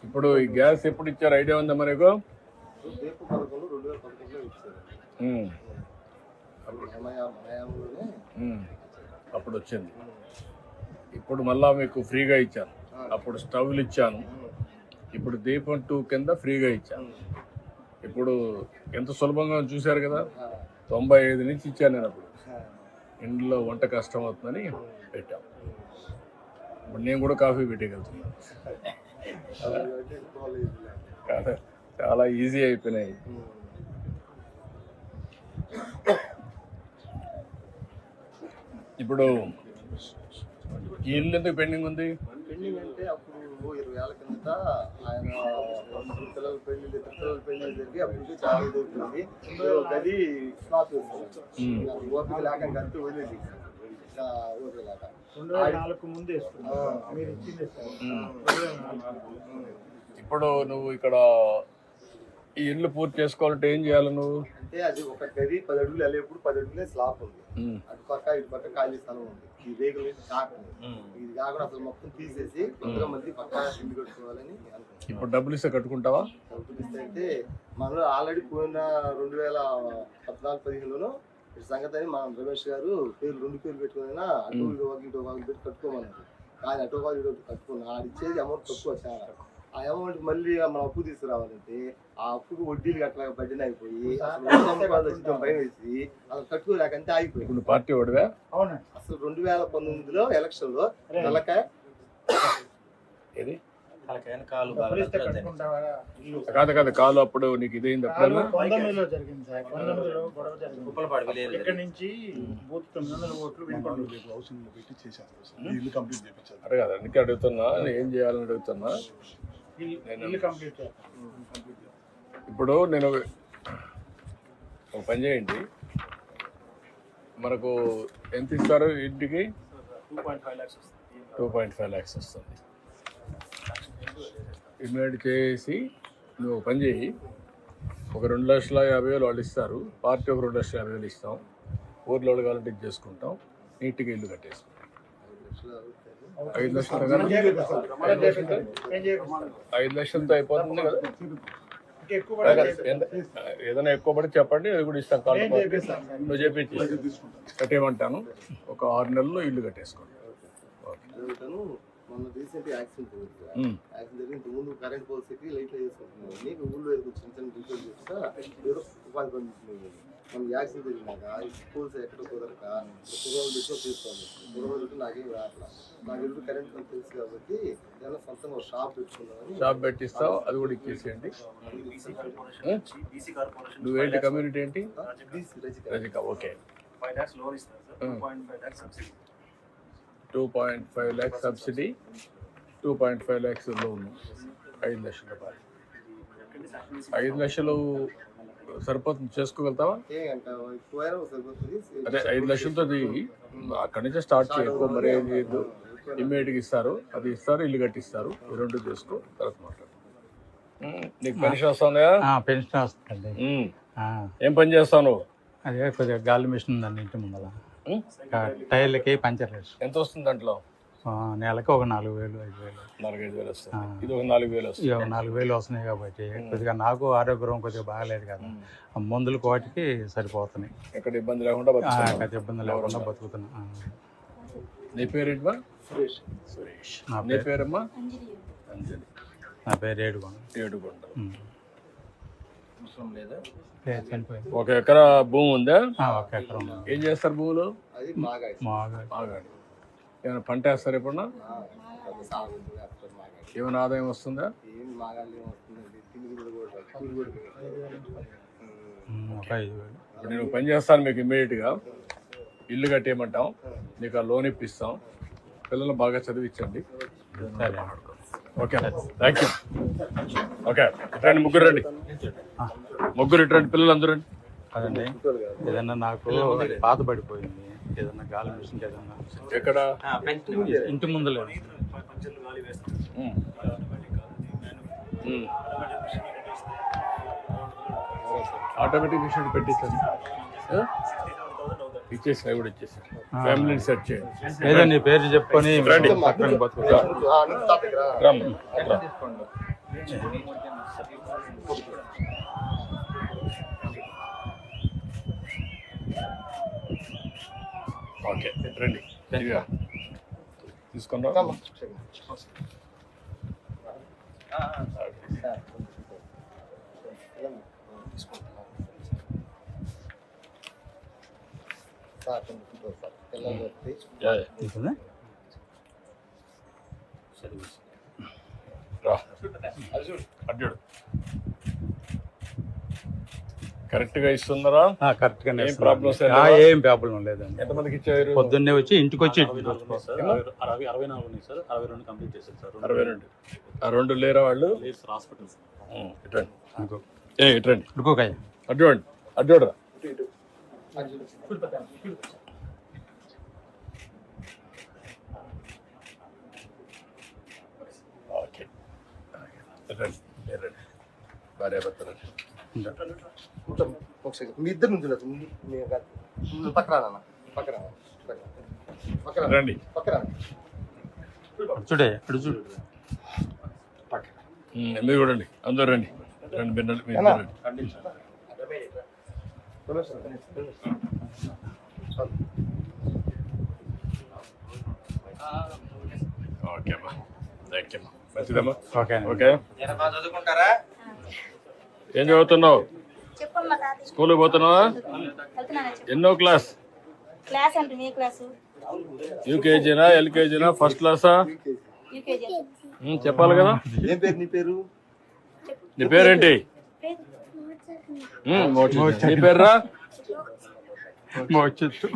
ఇప్పుడు ఈ గ్యాస్ ఎప్పుడు ఇచ్చారు ఐడియా ఉందా మనకు? అప్పుడు వచ్చింది. ఇప్పుడు మళ్ళా మీకు ఫ్రీగా ఇచ్చాను. అప్పుడు స్టవ్లు ఇచ్చాను, ఇప్పుడు దీపం 2 కింద ఫ్రీగా ఇచ్చాను. ఇప్పుడు ఎంత సులభంగా చూశారు కదా. 95 నుంచి ఇచ్చాను నేను. అప్పుడు ఇంట్లో వంట కష్టం అవుతుందని పెట్టాం. ఇప్పుడు నేను కూడా కాఫీ పెట్టగలుగుతున్నాను. చాలా ఈజీ అయిపోయినాయి. ఇప్పుడు ఈ ఇల్లు ఎందుకు పెండింగ్ ఉంది? పెండింగ్ అంటే అప్పుడు 20 ఏళ్ళ కిందట ఆయన పిల్లల పెళ్లి జరిగి అప్పుడు చాలా ఎదుగుతుంది. గది స్లాప్ వేసుకున్నాం. ఓపిక లేక గంట వదిలేదు. ఓపిక లేక 2004 ముందే ఇప్పుడు నువ్వు ఇక్కడ ఈ ఇల్లు పూర్తి చేసుకోవాలంటే ఏం చేయాలి నువ్వు? అంటే అది ఒక గది 10 అడుగులు వెళ్ళేప్పుడు 10 అడుగులే స్లాప్ ఉంది. అటు పక్క ఇటు పక్క ఖాళీ స్థలం ఉంది. ఈ రేగులు కాకుండా ఇది కాకుండా అసలు మొత్తం తీసేసి కొత్తగా మళ్ళీ పక్క ఇల్లు కట్టుకోవాలని అనుకుంటున్నాం. ఇప్పుడు డబ్బులు ఇస్తే కట్టుకుంటావా? డబ్బులు ఇస్తే అంటే మనం ఆల్రెడీ పోయిన 2014-15లోనూ సంగతి అని మన రమేష్ గారు పేర్లు 2 పేర్లు పెట్టుకున్నా అటు ఇటు పెట్టి కట్టుకోమన్నారు. కానీ అటు ఇటు కట్టుకున్నా ఆడిచ్చేది అమౌంట్ తక్కువ చాలా. ఆ అమౌంట్ మళ్ళీ మనం అప్పు తీసుకురావాలంటే ఆ అప్పుకు వడ్డీలు గట్లా బడ్డీని అయిపోయి భయం వేసి అసలు కట్టుకోలేకంటే ఆగిపోయి. పార్టీ ఓడివా? అసలు 2019లో ఎలక్షన్ లో ఏది కాదు కాలు అప్పుడు నీకు ఇదేంది? ఇక్కడ నుంచి అరే కదా అందుకే అడుగుతున్నా, ఏం చేయాలని అడుగుతున్నా. ఇప్పుడు నేను ఒక పని చేయండి, మనకు ఎంత ఇస్తారు ఇంటికి? 2.5 lakhs వస్తుంది. ఇన్వైట్ చేసి నువ్వు ఒక పని చేయి, ఒక 2,50,000 వాళ్ళు ఇస్తారు, పార్టీ ఒక 2,50,000 ఇస్తాం, ఊర్లో కావాలంటే ఇది చేసుకుంటాం, నీట్గా ఇల్లు కట్టేసుకుంటాం. 5 లక్షలతో అయిపోతుంది కదా. ఏదైనా ఎక్కువ పడి చెప్పండి, అది కూడా ఇస్తాం. కాల్ నువ్వు చెప్పి కట్టేయమంటాను. ఒక 6 నెలల్లో ఇల్లు కట్టేసుకోండి. మొన్న రీసెంట్ యాక్సిడెంట్ జరిగిన ముందు కరెంట్ పోల్స్కి లైట్లు చేసుకుంటున్నాను. నీకు ఊళ్ళో చిన్న చిన్న రిపేర్ చేస్తా ఏదో ఉపాధి పంపిస్తున్నాను. మనం యాక్సిడెంట్ జరిగినాక స్కూల్స్ ఎక్కడ కుదరక కుర్రోళ్ళు తెచ్చి తీసుకోవాలి. కుర్రోళ్ళు నాకేం రాట్లా. నాకు ఎప్పుడు కరెంట్ తెలుసు కాబట్టి ఏదైనా సొంతంగా ఒక షాప్ పెట్టుకున్నామని. షాప్ పెట్టిస్తావు, అది కూడా ఇచ్చేసేయండి. నువ్వేంటి కమ్యూనిటీ ఏంటి? Rajika. Okay. 2.5 lakhs subsidy, 2.5 lakhs loan, 5 లక్షల రూపాయలు. 5 లక్షలు సరిపోతుంది, చేసుకోగలుగుతావా? అదే 5 లక్షలతో అక్కడి నుంచే స్టార్ట్ చేయకు. మరి ఏం చేయదు, ఇమ్మీడియట్గా ఇస్తారు, అది ఇస్తారు, ఇల్లు కట్టిస్తారు. ఈ 2 చేసుకో, తర్వాత మాట్లాడు. నీకు పెన్షన్ వస్తుందా? పెన్షన్ వస్తుంది. ఏం పని చేస్తావు నువ్వు? అదే కొద్దిగా గాలి మిషన్ ఉందండి ఇంటి ముందర, టైర్లకి పంచర్ వేసి. ఎంత వస్తుంది దాంట్లో? నెలకి ఒక 4,000, 5,000. 4-5 వస్తుంది. ఇది ఒక 4,000 వస్తుంది. 4,000 వస్తున్నాయి కాబట్టి కొద్దిగా నాకు ఆరోగ్యం కొద్దిగా బాగాలేదు కదా, మందులు వాటికి సరిపోతున్నాయి. ఎక్కడ ఇబ్బంది లేకుండా ఇబ్బంది లేకుండా బతుకుతున్నా. నీ పేరేంటమ్మా? సురేష్. నీ పేరమ్మా? అంజలి. నా పేరు ఏడుగొండ. ఒక ఎకరా భూమి ఉందా? ఒక ఎకరం. ఏం చేస్తారు భూములు? మాగాడి. ఏమైనా పంట వేస్తారు ఎప్పుడన్నా? ఏమైనా ఆదాయం వస్తుందా? ఇప్పుడు నేను పని చేస్తాను, మీకు ఇమ్మీడియట్గా ఇల్లు కట్టేయమంటాం, నీకు ఆ లోన్ ఇప్పిస్తాం, పిల్లలు బాగా చదివించండి. Okay, thank you. ఓకే, రండి, ముగ్గురు రండి, ముగ్గురు ఇటు రండి, పిల్లలు అందరూ రండి. అదండి, ఏదన్నా నాకు పాత పడిపోయింది, ఏదన్నా గాలి మిషన్ ఏదన్నా. ఎక్కడ? ఇంటి ముందులే. Automatic machine పెట్టించండి. ఇచ్చేసి అవి కూడా ఇచ్చేసి ఫ్యామిలీని సెట్ చేయండి. ఏదో నీ పేరు చెప్పుకొని రండి. పక్కన బతుకుతా. రమ్మ. రా. ఓకే రండి ఇదిగా తీసుకున్నా ఉంటుందా? రా అడ్డు కరెక్ట్గా ఇస్తున్నారా? కరెక్ట్ గానే ఏం ఇస్తున్నారు. ప్రాబ్లమ్స్ ఏం ప్రాబ్లం లేదండి. ఎంతమందికి ఇచ్చారు? పొద్దున్నే వచ్చి ఇంటికి వచ్చి 64 ఉన్నాయి సార్, 62 కంప్లీట్ చేశారు సార్. 62. ఆ 2 లేరా వాళ్ళు? లేదు సార్, హాస్పిటల్ సార్. ఇటండి ఇంకో ఇటండి ఉడుకోకాయ అడ్డుకోండి అడ్డురా. ఓకే రండి రండి భార్య భర్తలు మీ ఇద్దరు నుంచి పక్కన పక్కన పక్కన రండి. పక్కన చూడే అడు చూడు. మీరు చూడండి అందరూ రండి రండి మీరు రండి. ఓకే అమ్మా థ్యాంక్ యూ అమ్మా మంచిదమ్మా. ఓకే ఓకే ఏం చదువుతున్నావు? చెప్పమ్మా తాతయ్య. స్కూల్కి పోతున్నావా? వెళ్తున్నానా చెప్పు. ఎన్నో క్లాస్? క్లాస్ అంటే ఏ క్లాసు? యూకేజీనా ఎల్కేజీనా ఫస్ట్ క్లాసా? యూకేజీ. చెప్పాలి కదా. ఏం పేరు నీ పేరు? నీ పేరేంటి? నీ పేర్రా? మోచిత్తు.